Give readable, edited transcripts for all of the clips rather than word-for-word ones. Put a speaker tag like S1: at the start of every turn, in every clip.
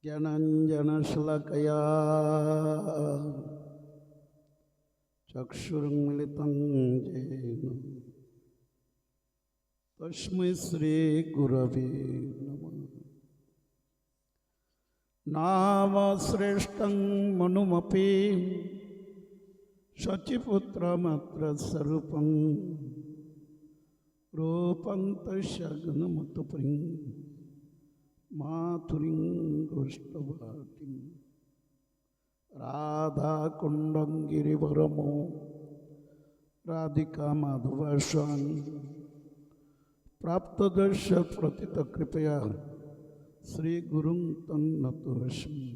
S1: ज्ञानाञ्जनशलाकया चक्षुरुन्मिलितं येन तस्मै श्रीगुरवे नमः। नामश्रेष्ठं मनुमपि शचीपुत्रमात्रस्वरूपं रूपं तस्य गुणमतुपरिं माथुरिं गोष्ठवाटिं राधाकुण्डं गिरिवरमो राधिका माधवास्वामी प्राप्तदर्श प्रतितकृपया श्री गुरुं तन्नतोऽस्मि।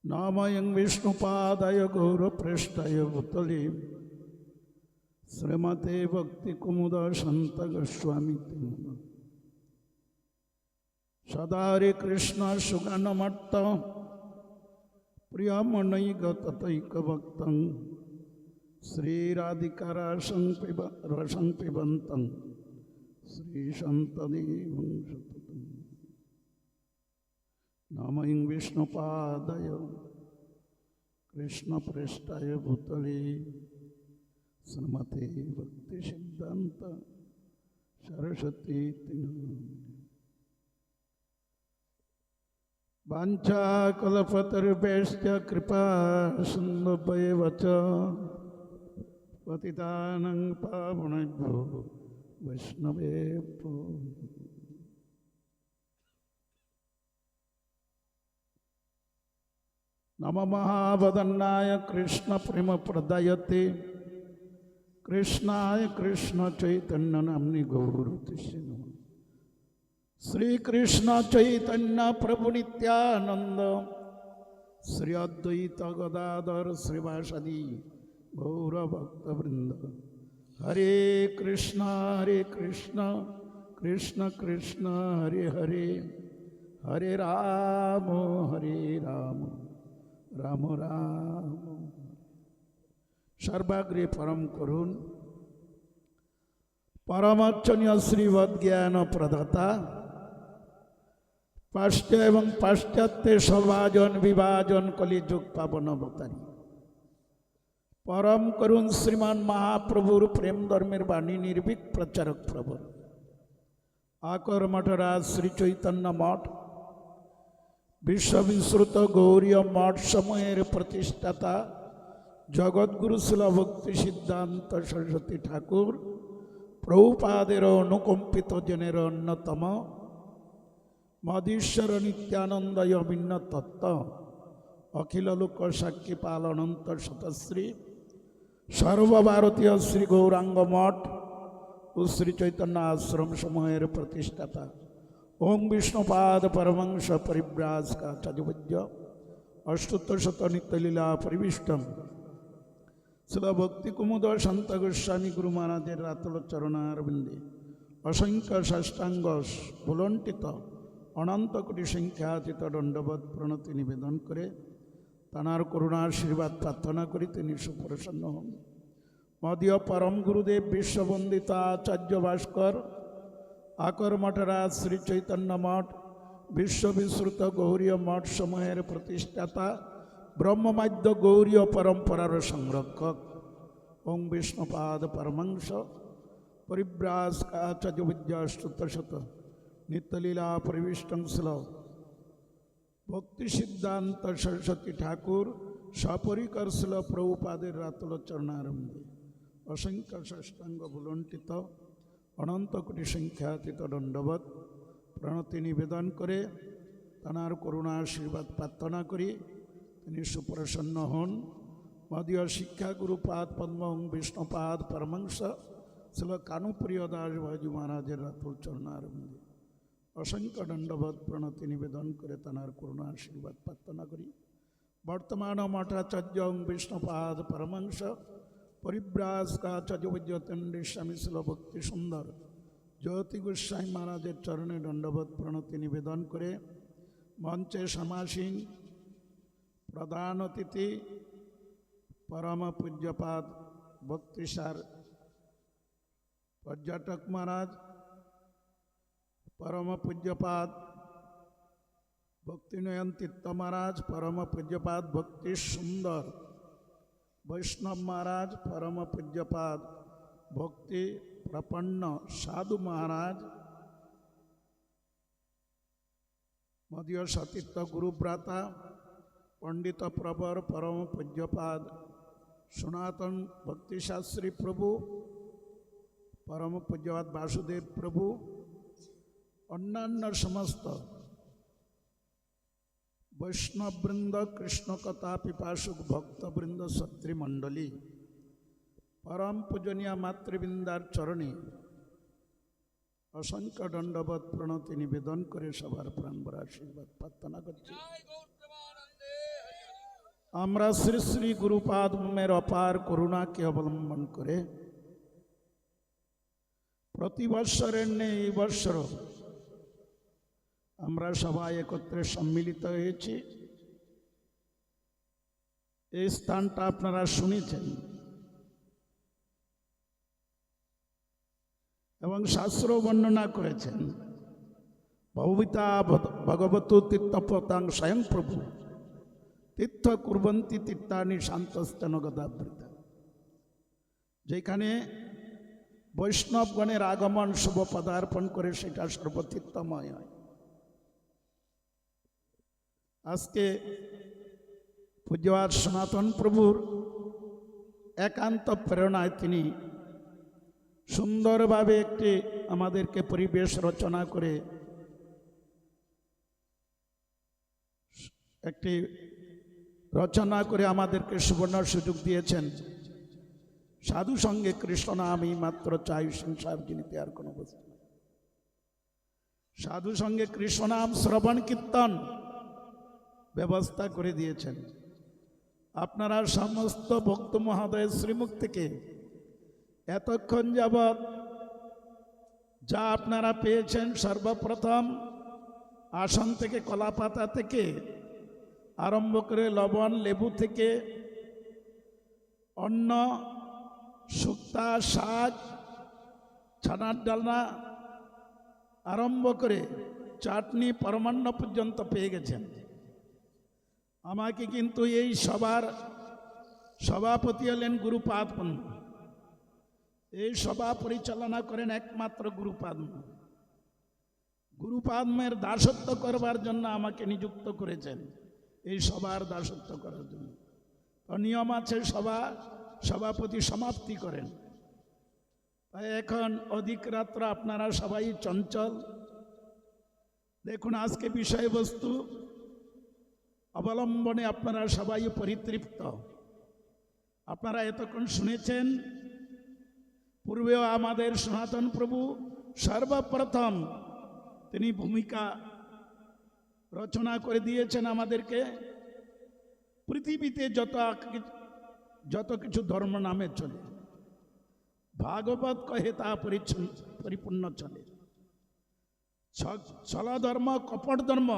S1: नामयं विष्णुपादाय गौरप्रेष्ठाय भूतले श्रीमते भक्तिकुमुदशान्त गोस्वामिते नमः। सदा हरे कृष्ण सुगानमट्ट प्रियमनैगततैकभक्तं श्रीराधिका रसं पिबन्तं श्रीशान्तदेवं सततं। नामयं विष्णुपादाय कृष्णप्रेष्ठाय भूतले श्रीमते भक्तिसिद्धान्त सरस्वती वाञ्छाकल्पतरुभ्यश्च कृपा सिन्धुभ्येव च पतितानां पावनेभ्यो वैष्णवेभ्यो नमो महावदन्नाय कृष्णप्रेमप्रदायते कृष्णाय कृष्णचैतन्यनाम्नि गौरतिष्ठे नमः। श्री कृष्ण चैतन्य प्रभु नित्यानंद श्री अद्वैत गदाधर श्रीवासदि गौर भक्तवृंद। हरे कृष्ण कृष्ण कृष्ण हरे हरे हरे राम राम राम। सर्वाग्रे परम करुण परमार्चनीय श्रीवद ज्ञान प्रदाता पाश्चात्य एवं पाश्चात्य सभाजन विभाजन कलिजुग पावन अवतारी परम करुण श्रीमान महाप्रभुर प्रेम धर्मेर बाणी निर्भीक प्रचारक प्रवर आकर मठराज श्री चैतन्य मठ विश्वविश्रुत गौरीय मठ समूहेर प्रतिष्ठाता जगद्गुरु शिल भक्ति सिद्धांत सरस्वती ठाकुर प्रभुपादेर अनुकंपित जनेर अन्यतम मदीश्वर नित्यानंद अभिन्न तत्व अखिल लोक साक्षी पाल अनंत शतश्री सर्वभारतीय श्री गौरांग मठ और श्री चैतन्य आश्रम समूहेर प्रतिष्ठाता ओम विष्णुपाद परमहंस परिव्राजकाचार्यपूज्य अष्टोत्तर शत नित्यलीला परिविष्टम शिल भक्ति कुमुद शांत गोस्वामी गुरु महाराजेर रातल चरणारविंदे असंख्य साष्टांग भुलंटित अनंत कोटि संख्यातीत दंडवत प्रणति निवेदन करे तानार करुणाशीर्वाद प्रार्थना करी तिनि सुप्रसन्न हन। मदीय परम गुरुदेव विश्ववंदित आचार्य भास्कर आकर मठराज श्री चैतन्य मठ विश्वविश्रुत गौरीय मठ समूहेर प्रतिष्ठाता ब्रह्ममाद्य गौरीय परंपरार संरक्षक ओं विष्णुपाद परमहंस परिव्राजकाचार्य विद्या अष्टोत्तर शत नित्यलीला परिविष्टं शिल भक्ति सिद्धांत सरस्वती ठाकुर सपरिकर शिल प्रभुपादेर रातल चरणारविंदे असंख्य साष्टांग भुलंटित अनंत कोटि संख्यातीत दंडवत प्रणति निवेदन करे तानार करुणाशीर्वाद प्रार्थना करी तिनि सुप्रसन्न हन। मदीय शिक्षा गुरुपाद पद्म विष्णुपाद परमहंस शिल कानुप्रिय दास भाजी महाराजेर रातल चरणारविंदे असंख्य दंडवत प्रणति निवेदन करे तानार करुणाशीर्वाद प्रार्थना करी वर्तमान मठाचार्य विष्णुपाद परमहंस परिव्राजकाचार्य विद्यातेन्द्र स्वामी शिल भक्ति सुंदर ज्योति गोस्वामी महाराजेर चरणे दंडवत प्रणति निवेदन करे मंचे समासीन प्रधान अतिथि परम पूज्यपाद भक्तिसार पर्यटक महाराज परम पूज्यपाद ভক্তিনয়ন তীর্থ মহারাজ পরম পূজ্যপাদ ভক্তি সুন্দর বৈষ্ণব মহারাজ পরম পূজ্যপাদ ভক্তি প্রপন্ন সাধু মহারাজ মদীয় সতীর্থ গুরুব্রাতা পণ্ডিত প্রবর পরম পূজ্যপাদ সনাতন ভক্তি শাস্ত্রী প্রভু পরম পূজ্যপাদ বাসুদেব প্রভু অন্যান্য সমস্ত বৈষ্ণববৃন্দ কৃষ্ণকথা পিপাসুক ভক্তবৃন্দ সত্রীমণ্ডলী পরম পূজনীয় মাতৃবৃন্দার চরণে অসংখ্য দণ্ডবত প্রণতি নিবেদন করে সবার প্রাণভরা আশীর্বাদ প্রার্থনা করছি। আমরা শ্রী শ্রী গুরুপাদমের অপার করুণাকে অবলম্বন করে প্রতি বৎসরের নেই এই বৎসর আমরা সবাই একত্রে সম্মিলিত হয়েছি। এই স্থানটা আপনারা শুনেছেন এবং শাস্ত্র বর্ণনা করেছেন। ভবিতা ভগবতু তীর্থপতাং স্বয়ং প্রভু তীর্থ কুর্বন্তি তীর্থানি শান্তস্তেন গদাবৃতা। যেখানে বৈষ্ণবগণের আগমন শুভ পদার্পণ করে সেটা সর্বতীর্থময় হয়। আজকে পূজ্যপাদ সনাতন প্রভুর একান্ত প্রেরণায় তিনি সুন্দরভাবে আমাদেরকে পরিবেশ রচনা করে আমাদেরকে সুবর্ণ সুযোগ দিয়েছেন। সাধু সঙ্গে কৃষ্ণ নাম এই মাত্র চাই, সংসার জিনিতে আর কোনো বস্তু নেই। সাধু সঙ্গে কৃষ্ণ নাম শ্রবণ কীর্তন ব্যবস্থা করে দিয়েছেন। আপনারা সমস্ত ভক্ত মহোদয়ের শ্রীমুখ থেকে এতক্ষণ যাবৎ যা আপনারা পেয়েছেন, সর্বপ্রথম আসন থেকে কলাপাতা থেকে আরম্ভ করে লবণ লেবু থেকে অন্ন শুক্তা শাক ছানার ডালনা আরম্ভ করে চাটনি পরমান্ন পর্যন্ত পেয়ে গেছেন। আমাকে কিন্তু এই সভার সভাপতি হলেন গুরুপাদম। এই সভা পরিচালনা করেন একমাত্র গুরুপাদম। গুরুপাদমের দাসত্ব করবার জন্য আমাকে নিযুক্ত করেছেন, এই সভার দাসত্ব করার জন্য। তো নিয়ম আছে, সভাপতি সমাপ্তি করেন। তাই এখন অধিক রাত্র আপনারা সবাই চঞ্চল। দেখুন আজকে বিষয়বস্তু অবলম্বনে আপনারা সবাই পরিতৃপ্ত। আপনারা এতক্ষণ শুনেছেন, পূর্বেও আমাদের সনাতন প্রভু সর্বপ্রথম তিনি ভূমিকা রচনা করে দিয়েছেন আমাদেরকে। পৃথিবীতে যত কিছু ধর্ম নামে চলে, ভাগবত কহে তা পরিপূর্ণ চলে। ছল ধর্ম, কপট ধর্ম,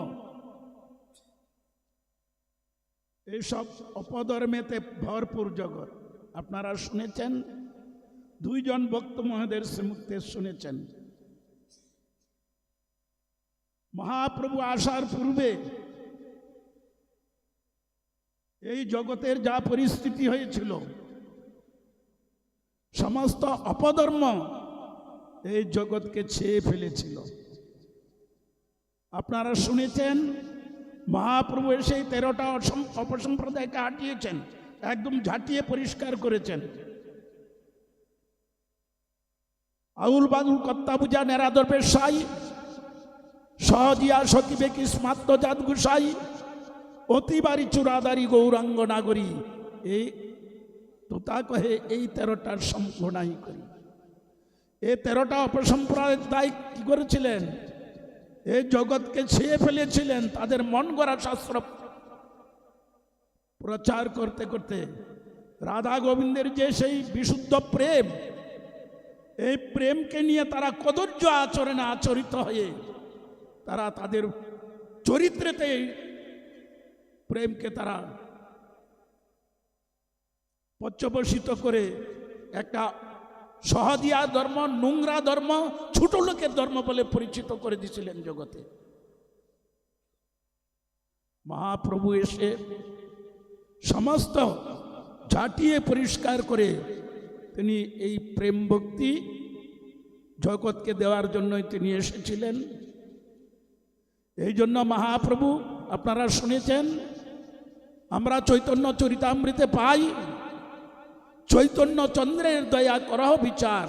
S1: এইসব অপধর্মেতে ভরপুর জগৎ। আপনারা শুনেছেন, দুইজন ভক্ত মহাদের শ্রীমুক্তে শুনেছেন। মহাপ্রভু আসার পূর্বে এই জগতের যা পরিস্থিতি হয়েছিল, সমস্ত অপধর্ম এই জগৎকে ছেয়ে ফেলেছিল। আপনারা শুনেছেন, মহাপ্রভু এসে 13টা অপসম্প্রদায়কে হাঁটিয়েছেন, একদম ঝাঁটিয়ে পরিষ্কার করেছেন। আউল বাদুল কর্তা বুঝা নেরাদর পেশাই সহজিয়া সকিবে কি স্মাত্ত জাত গুসাই অতিবারী চূড়াদারি গৌরাঙ্গ নাগরী। এই তোতা কহে এই 13টার সম্পূর্ণাই করি। এই 13টা অপসম্প্রদায় কি করেছিলেন? এই জগৎকে ছেয়ে ফেলেছিলেন। তাদের মন গড়া শাস্ত্র প্রচার করতে করতে রাধা গোবিন্দের যে সেই বিশুদ্ধ প্রেম, এই প্রেমকে নিয়ে তারা কদর্য আচরণে আচরিত হয়ে তারা তাদের চরিত্রেতে প্রেমকে তারা পর্যবসিত করে একটা সহজিয়া ধর্ম, নোংরা ধর্ম, ছোট লোকের ধর্ম বলে পরিচিত করে দিয়েছিলেন জগতে। মহাপ্রভু এসে সমস্ত ঝাঁটিয়ে পরিষ্কার করে তিনি এই প্রেম ভক্তি জগৎকে দেওয়ার জন্যই তিনি এসেছিলেন। এই জন্য মহাপ্রভু আপনারা শুনেছেন, আমরা চৈতন্য চরিতামৃতে পাই, চৈতন্য চন্দ্রের দয়া করহ বিচার,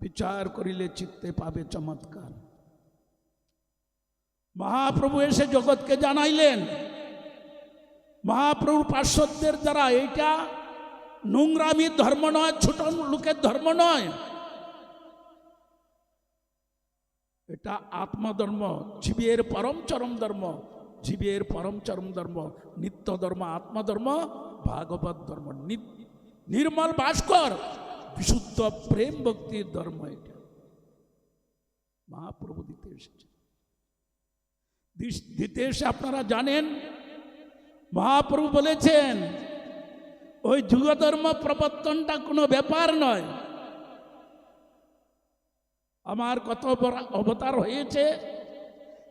S1: বিচার করিলে চিত্তে পাবে চমৎকার। মহাপ্রভু এসে জগৎকে জানাইলেন, মহাপ্রভুর পার্শ্বদের দ্বারা এইটা নোংরামির ধর্ম নয়, ছোট লোকের ধর্ম নয়, এটা আত্মধর্ম, জীবের পরম চরম ধর্ম, জীবের পরম চরম ধর্ম, নিত্য ধর্ম, আত্মধর্ম, ভাগবত ধর্ম, নির্মল ভাস্কর বিশুদ্ধ প্রেম ভক্তির ধর্ম। এটা মহাপ্রভু দিতে এসেছে। দিতে এসে আপনারা জানেন মহাপ্রভু বলেছেন ওই যুগধর্ম প্রবর্তনটা কোনো ব্যাপার নয়। আমার কত অবতার হয়েছে,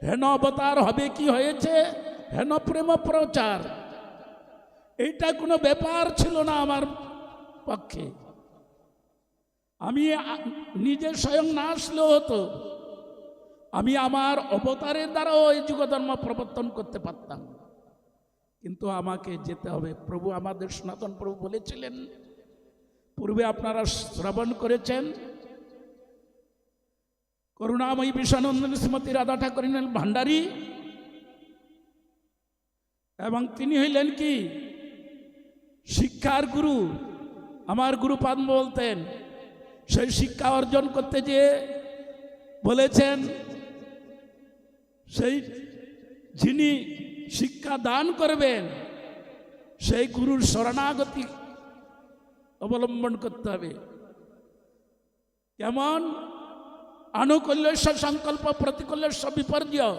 S1: হেন অবতার হবে কি হয়েছে, হেন প্রেম প্রচার, এইটা কোনো ব্যাপার ছিল না আমার পক্ষে। আমি নিজে স্বয়ং না আসলেও হতো, আমি আমার অবতারের দ্বারাও এই যুগধর্ম প্রবর্তন করতে পারতাম, কিন্তু আমাকে যেতে হবে। প্রভু আমাদের সনাতন প্রভু বলেছিলেন, পূর্বে আপনারা শ্রবণ করেছেন, করুণাময়ী বিশ্বনন্দিনী শ্রীমতী রাধা ঠাকুরিন ভান্ডারী, এবং তিনি হইলেন কি শিক্ষার গুরু। আমার গুরুপাদ বলতেন, সেই শিক্ষা অর্জন করতে যেয়ে বলেছেন, সেই যিনি শিক্ষা দান করবেন সেই গুরুর শরণাগতি অবলম্বন করতে হবে। কেমন? আনুকূল্যস্য সংকল্প প্রতিকূল্যস্য বিপর্যয়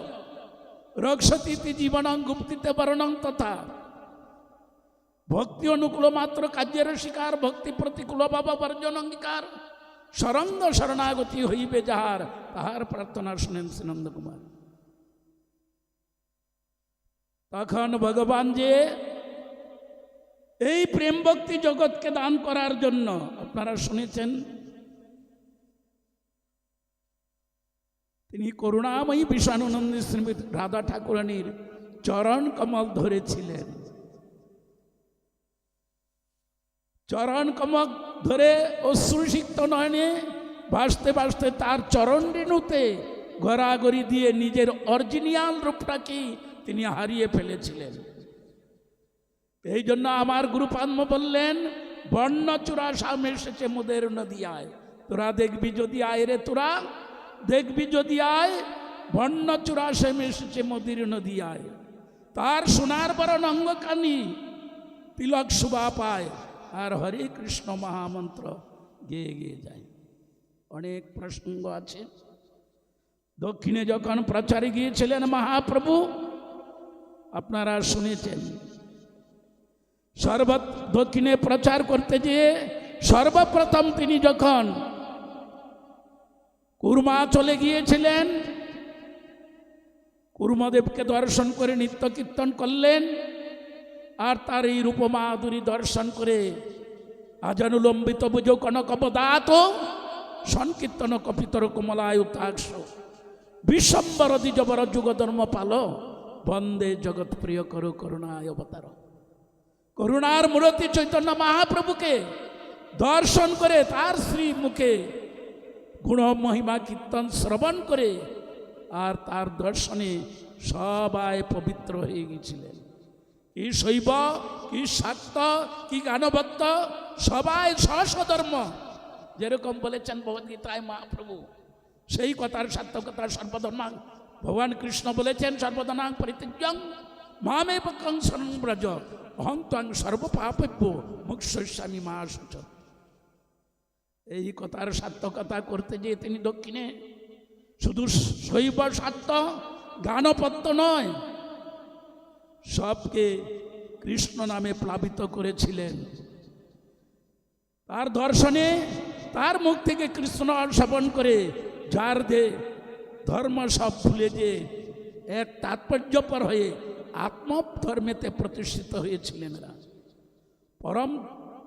S1: রক্ষতীতি জীবনং গুপ্তিতে বর্ণং তথা। ভক্তি অনুকূল মাত্র কার্যের শিকার, ভক্তি প্রতিকূল ভাব বর্জন অঙ্গীকার। সরঙ্গ শরণাগতি হইবে যাহার, তাহার প্রার্থনা শুনেন শ্রীনন্দ কুমার। তখন ভগবান যে এই প্রেম ভক্তি জগৎকে দান করার জন্য, আপনারা শুনেছেন, তিনি করুণাময়ী বিশ্বনন্দিনী শ্রীমতী রাধা ঠাকুরানীর চরণ কমল ধরেছিলেন। চরণ কমল ধরে অশ্রুসিক্ত নয়নে ভাসতে ভাসতে তার চরণ রেণুতে গড়াগড়ি দিয়ে নিজের অরিজিনাল রূপটাকে তিনি হারিয়ে ফেলেছিলেন। এই জন্য আমার গুরুপাদ্ম বললেন, বর্ণচূড়া সামনে এসেছে মোদের নদিয়ায়, তোরা দেখবি যদি আয় রে, তোরা দেখবি যদি আয়, বর্ণচূড়া সামনে এসেছে মোদির নদিয়ায়। তার সোনার বরণ অঙ্গকানি তিলক শোভা পায়, আর হরে কৃষ্ণ মহামন্ত্র গেয়ে গেয়ে যায়। অনেক প্রসঙ্গ আছে। দক্ষিণে যখন প্রচারে গিয়েছিলেন মহাপ্রভু, আপনারা শুনেছেন, দক্ষিণে প্রচার করতে গিয়ে সর্বপ্রথম তিনি যখন কুরমা চলে গিয়েছিলেন, কুরমাদেবকে দর্শন করে নিত্য কীর্তন করলেন, আর তার এই রূপমাধুরী দর্শন করে আজানুলম্বিত বুঝ কনকবদাত সংকীর্তন কপিতর কমলায়ু তাক্ষ বিশ্বম্বর দ্বিজবর যুগধর্ম পাল বন্দে জগৎ প্রিয় করু করুণায় অবতার। করুণার মূর্তি চৈতন্য মহাপ্রভুকে দর্শন করে তার শ্রী মুখে গুণ মহিমা কীর্তন শ্রবণ করে, আর তার দর্শনে সবাই পবিত্র হয়ে গেছিলেন। কি শৈব, কি শাক্ত, কি গানবত্ত, সবাই সহস্রধর্ম। যেরকম বলেছেন ভগবদ্গীতায় মহাপ্রভু, সেই কথার সার্থকতা সর্বধর্মাং। ভগবান কৃষ্ণ বলেছেন, সর্বধর্মাং পরিত্যাজ্যং মামেব কং শরণং ব্রজ অহং ত্বং সর্বপাপেভ্য মোক্ষয়িষ্যামি মা শুচঃ। এই কথার সার্থকতা করতে গিয়ে তিনি দক্ষিণে শুধু শৈব শাক্ত গানপত্য নয়, সবকে কৃষ্ণ নামে প্লাবিত করেছিলেন। তার দর্শনে, তার মুখ থেকে কৃষ্ণ শ্রবণ করে যার ধর্ম সব ভুলে যে এক তাৎপর্যপর হয়ে আত্মধর্মেতে প্রতিষ্ঠিত হয়েছিলেন এরা। পরম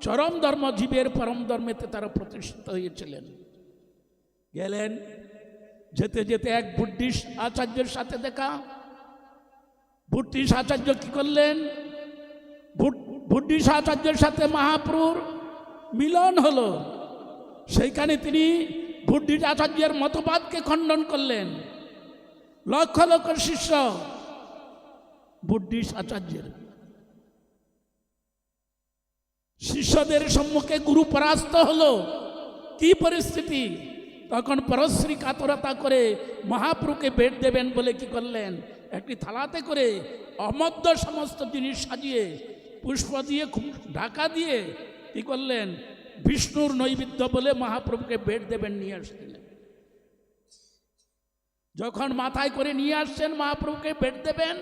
S1: চরম ধর্ম জীবের পরম ধর্মেতে তারা প্রতিষ্ঠিত হয়েছিলেন। গেলেন, যেতে যেতে এক বুদ্ধিস্ট আচার্যের সাথে দেখা। বুদ্ধিস্ট আচার্য কি করলেন? বুদ্ধিস্ট আচার্যের সাথে মহাপ্রভুর মিলন হলো। সেইখানে তিনি বুদ্ধিস্ট আচার্যের মতবাদকে খণ্ডন করলেন। লক্ষ লক্ষ শিষ্য বুদ্ধিস্ট আচার্যের, শিষ্যদের সম্মুখে গুরু পরাস্ত হলো। কি পরিস্থিতি! তখন পরশ্রী কাতরতা করে মহাপ্রভুকে ভেট দেবেন বলে কি করলেন? একটি থালাতে করে অমদ্য সমস্ত জিনিস সাজিয়ে পুষ্প দিয়ে ঢাকা দিয়ে কি করলেন? বিষ্ণুর নৈবেদ্য বলে মহাপ্রভুকে ভেট দেবেন নিয়ে আসছিলেন। যখন মাথায় করে নিয়ে আসছেন মহাপ্রভুকে ভেট দেবেন,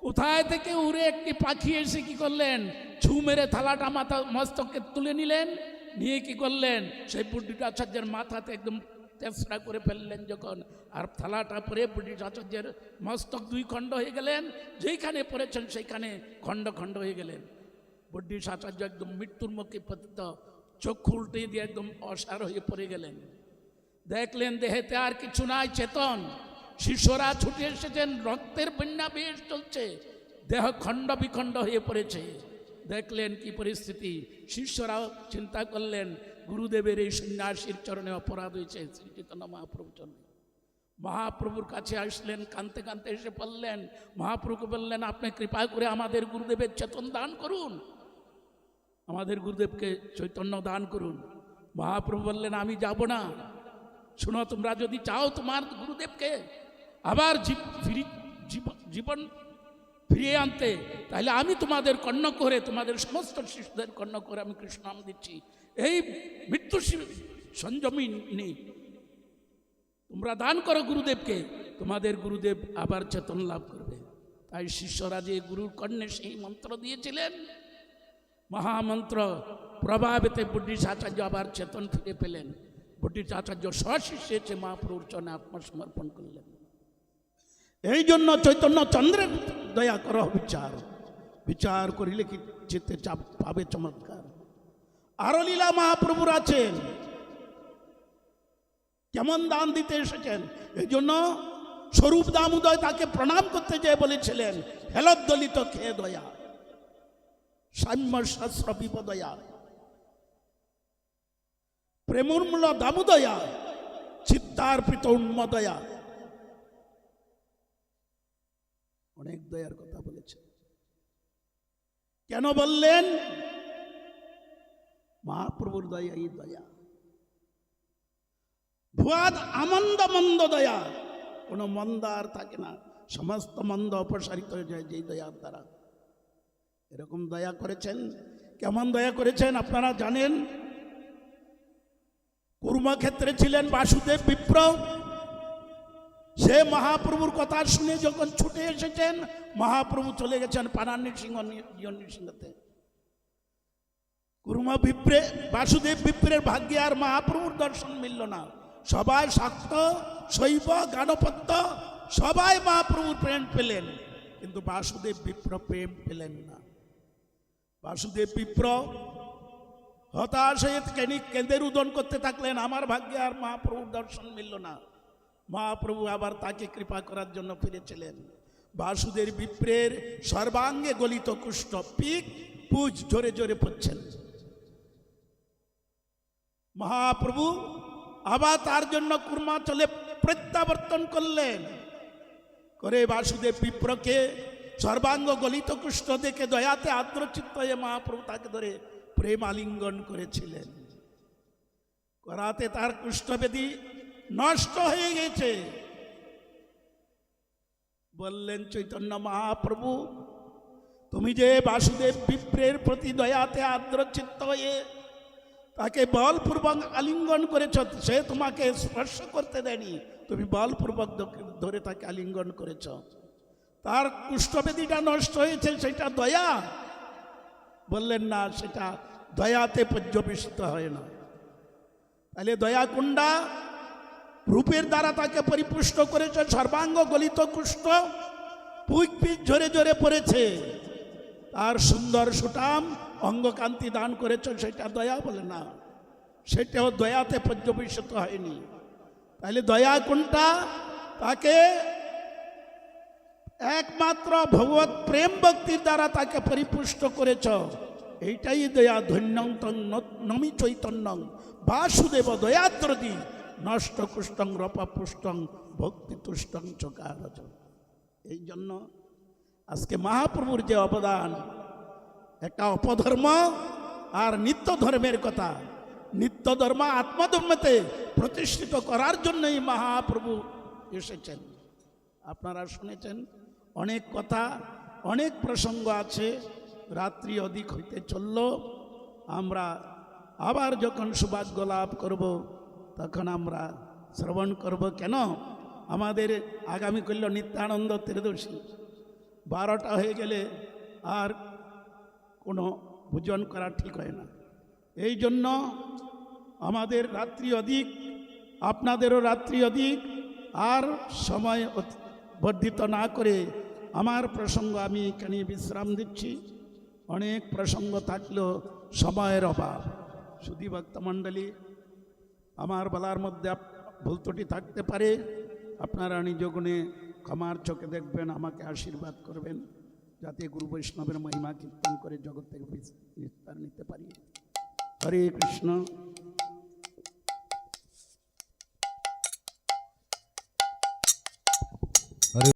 S1: কোথায় থেকে উড়ে একটি পাখি এসে কি করলেন? ছু মেরে থালাটা মাথা মস্তকে তুলে নিলেন, নিয়ে কি করলেন? সেই বুদ্ধিস্ট আচার্যের মাথাতে একদম তেসরা করে ফেললেন যখন, আর থালাটা পরে বুদ্ধিস্ট আচার্যের মস্তক দুই খণ্ড হয়ে গেলেন। যেইখানে পড়েছেন সেইখানে খণ্ড খণ্ড হয়ে গেলেন। বুদ্ধিস্ট আচার্য একদম মৃত্যুর মুখে পতিত, চক্ষু উল্টে দিয়ে একদম অসার হয়ে পড়ে গেলেন। দেখলেন দেহেতে আর কিছু নাই, চেতন। শিষ্যরা ছুটে এসেছেন, রক্তের বন্যা বেশ চলছে, দেহ খণ্ড বিখণ্ড হয়ে পড়েছে। দেখলেন কি পরিস্থিতি! শিষ্যরাও চিন্তা করলেন গুরুদেবের এই সন্ন্যাসীর চরণে অপরাধ হয়েছে, শ্রী চৈতন্য মহাপ্রভুর চরণে। মহাপ্রভুর কাছে আসলেন, কাঁদতে কাঁদতে এসে পড়লেন। মহাপ্রভুকে বললেন, আপনি কৃপা করে আমাদের গুরুদেবের চেতন দান করুন, আমাদের গুরুদেবকে চৈতন্য দান করুন। মহাপ্রভু বললেন, আমি যাব না। শুনো, তোমরা যদি চাও তোমার গুরুদেবকে আবার জীবন ফিরিয়ে আনতে, তাহলে আমি তোমাদের কর্ণ করে, তোমাদের সমস্ত শিশুদের কর্ণ করে আমি কৃষ্ণ নাম দিচ্ছি। এই মৃত্যু সঞ্জমিনী তোমরা দান করো গুরুদেবকে, তোমাদের গুরুদেব আবার চেতন লাভ করবে। তাই শিষ্যরা যে গুরুর কর্ণে সেই মন্ত্র দিয়েছিলেন, মহামন্ত্র প্রভাবেতে বুদ্ধিস্ট আচার্য আবার চেতন ফিরে পেলেন। বুদ্ধিস্ট আচার্য স্বশিষ্যে এসে মহাপ্রভুর চরণে আত্মসমর্পণ করলেন। এই জন্য চৈতন্য চন্দ্রের দয়া কর বিচার, বিচার করিলে কি চিত্তে চাপ পাবে চমৎকার। আরো লীলা মহাপ্রভুর আছেন, কেমন দান দিতে এসেছেন। এই জন্য স্বরূপ দামোদয় তাকে প্রণাম করতে যেয়ে বলেছিলেন, হেলদলিত খেয়ে দয়া, সাম্য শাস্ত্র বিপদয়া, প্রেমূর্মূল দামোদয়া, চিত্তার্পিত উন্মদয়া। অনেক দয়ার কথা বলেছে। কেন বললেন? মহাপ্রভুর দয়া এই দয়া। ভুয়াদ আমন্দ মন্দ দয়া, কোন মন্দ আর থাকে না, সমস্ত মন্দ অপসারিত হয়ে যায় যেই দয়ার দ্বারা। এরকম দয়া করেছেন। কেমন দয়া করেছেন আপনারা জানেন। কুর্মক্ষেত্রে ছিলেন বাসুদেব বিপ্র। সে মহাপ্রভুর কথা শুনে যখন ছুটে এসেছেন, মহাপ্রভু চলে গেছেন পানান্নি সিংহ নৃসিংহতে। কুর্মা বিপ্রে বাসুদেব বিপ্রের ভাগ্যে আর মহাপ্রভুর দর্শন মিলল না। সবাই শাক্ত, শৈব, গানপত্য সবাই মহাপ্রভুর প্রেম পেলেন, কিন্তু বাসুদেব বিপ্র প্রেম পেলেন না। বাসুদেব বিপ্র হতাশ হয়ে কেঁদে রুদন করতে থাকলেন, আমার ভাগ্যে আর মহাপ্রভুর দর্শন মিলল না। মহাপ্রভু আবার তাকে কৃপা করার জন্য ফিরেছিলেন। বাসুদেব বিপ্রের সর্বাঙ্গে গলিত কুষ্ঠ, পিক পুজ জোরে জোরে পড়ছেন। মহাপ্রভু আবার তার জন্য কুর্মাচলে প্রত্যাবর্তন করলেন। করে বাসুদেব বিপ্রকে সর্বাঙ্গ গলিত কুষ্ঠ দেখে দয়াতে আদ্রচিত্ত হয়ে মহাপ্রভু তাকে ধরে প্রেম আলিঙ্গন করেছিলেন। করাতে তার কুষ্ঠবেদী নষ্ট হয়ে গেছে। বললেন, চৈতন্য মহাপ্রভু, তুমি যে বাসুদেব বিপ্রের প্রতি দয়াতে আদ্রচিত্ত হয়ে তাকে বলপূর্বক আলিঙ্গন করেছ, সে তোমাকে স্পর্শ করতে দেয়নি, তুমি বলপূর্বক ধরে তাকে আলিঙ্গন করেছ। তার কুষ্ঠবেদীটা নষ্ট হয়েছে, সেটা দয়া? বললেন না, সেটা দয়াতে পর্যবেসিত হয় না। তাহলে দয়া কোনটা? রূপের দ্বারা তাকে পরিপুষ্ট করেছ, সর্বাঙ্গ গলিত কুষ্ঠ, পুঁক পিচ ঝরে ঝরে পড়েছে, তার সুন্দর সুঠাম অঙ্গকান্তি দান করেছ, সেটা দয়া বলে না, সেটাও দয়াতে পর্যবেসিত হয়নি। তাহলে দয়া কোনটা? তাকে একমাত্র ভগবত প্রেম ভক্তির দ্বারা তাকে পরিপুষ্ট করেছ, এইটাই দয়া। ধন্যং নমি চৈতন্যং বাসুদেব দয়াদ্রদি নষ্ট কুষ্টং রপাপুষ্টং ভক্তি তুষ্টং চকারজ। এই জন্য আজকে মহাপ্রভুর যে অবদান, একটা অপধর্ম আর নিত্য ধর্মের কথা, নিত্য ধর্ম আত্মধর্মতে প্রতিষ্ঠিত করার জন্যই মহাপ্রভু এসেছেন। আপনারা শুনেছেন অনেক কথা, অনেক প্রসঙ্গ আছে। রাত্রি অধিক হইতে চলল, আমরা আবার যখন সৌভাগ্য লাভ করব তখন আমরা শ্রবণ করব। কেন? আমাদের আগামী করল নিত্যানন্দ ত্রয়োদশী, 12টা হয়ে গেলে আর কোনো ভোজন করা ঠিক হয় না। এই জন্য আমাদের রাত্রি অধিক, আপনাদেরও রাত্রি অধিক, আর সময় বর্ধিত না করে আমার প্রসঙ্গ আমি এখানে বিশ্রাম দিচ্ছি। অনেক প্রসঙ্গ থাকলেও সময়ের অভাব। সুধী ভক্তমণ্ডলী, আমার বলার মধ্যে ভুল ত্রুটি থাকতে পারে, আপনারা নিজ গুণে ক্ষমার চোখে দেখবেন, আমাকে আশীর্বাদ করবেন, যাতে গুরু বৈষ্ণবের মহিমা কীর্তন করে জগৎ থেকে বিস্তার নিতে পারি। হরে কৃষ্ণ।